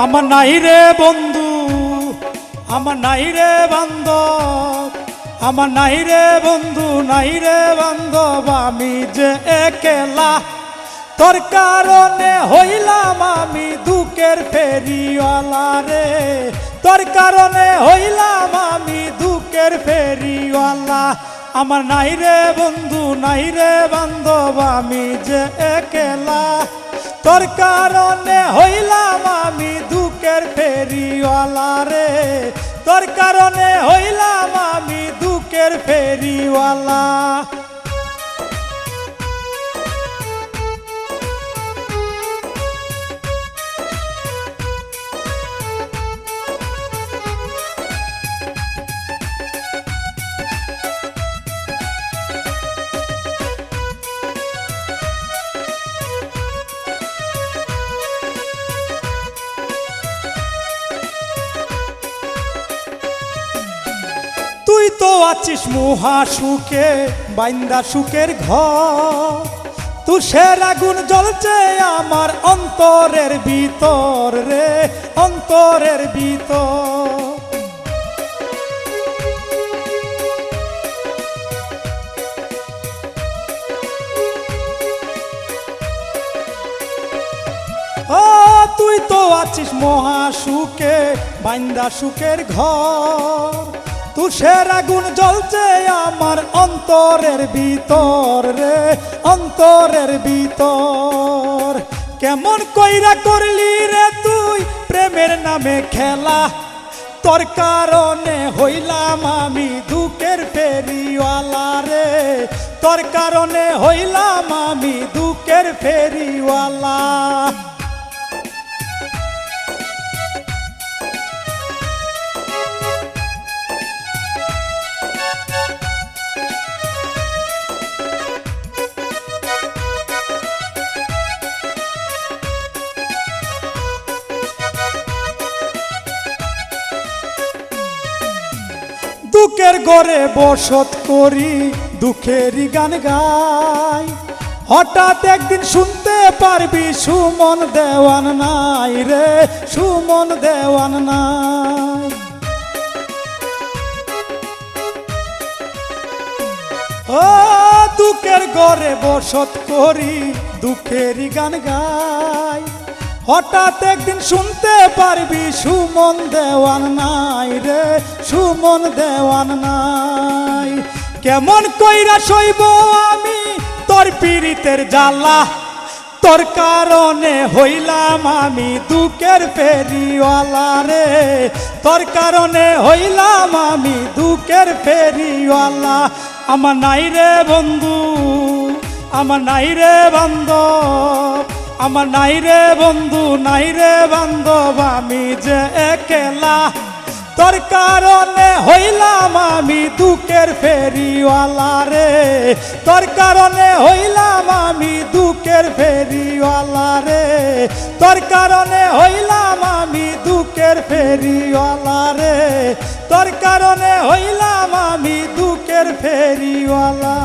আমার নাই রে বন্ধু, আমার নাই রে বান্ধব, আমার নাই রে বন্ধু, নাই রে বান্ধব, আমি যে একলা। তোর কারণে হইলাম আমি দুঃখের ফেরিওয়ালা রে, তোর কারণে হইলাম আমি দুঃখের ফেরিওয়ালা। আমার নাই রে বন্ধু, নাই রে বান্ধব, আমি যে একলা। তোর কারণে হইলাম আমি দুঃখের ফেরিওয়ালা রে, তোর কারণে হইলাম আমি দুঃখের ফেরিওয়ালা। তুই তো আছিস মহা সুখে, বাইন্দা সুখের ঘর, তুষের আগুন জ্বলছে আমার অন্তরের ভিতর রে, অন্তরের ভিতর। ও তুই তো আছিস মহা সুখে, বাইন্দা সুখের ঘর, তুষের আগুন জ্বলছে আমার অন্তরের ভিতর রে, অন্তরের ভিতর। কেমন কইরা করলি রে তুই প্রেমের নামে খেলা, তোর কারণে হইলাম আমি দুঃখের ফেরিওয়ালা রে, তোর কারণে হইলাম আমি দুঃখের ফেরিওয়ালা। দুঃখের ঘরে বসত করি, দুঃখেরই গান গাই, হঠাৎ একদিন শুনতে পারবি সুমন দেওয়ান নাই রে, সুমন দেওয়ান নাই। ও দুঃখের ঘরে বসত করি, দুঃখেরই গান গাই, হঠাৎ একদিন শুনতে পারবি সুমন দেওয়ান নাই রে, সুমন দেওয়ান নাই। কেমন কইরা সইব আমি তোর পীড়িতের জ্বালা, তোর কারণে হইলাম আমি দুঃখের ফেরিওয়ালা রে, তোর কারণে হইলাম আমি দুঃখের ফেরিওয়ালা। আমার নাই রে বন্ধু, আমার নাই রে বান্ধব, আমার নাই রে বন্ধু, নাই রে বান্ধব, আমি যে একলা। তোর কারণে হইলাম আমি দুঃখের ফেরিওয়ালা রে, তোর কারণে হইলাম আমি দুঃখের ফেরিওয়ালা রে, তোর কারণে হইলাম আমি দুঃখের ফেরিওয়ালা রে, তোর কারণে হইলাম আমি দুঃখের ফেরিওয়ালা।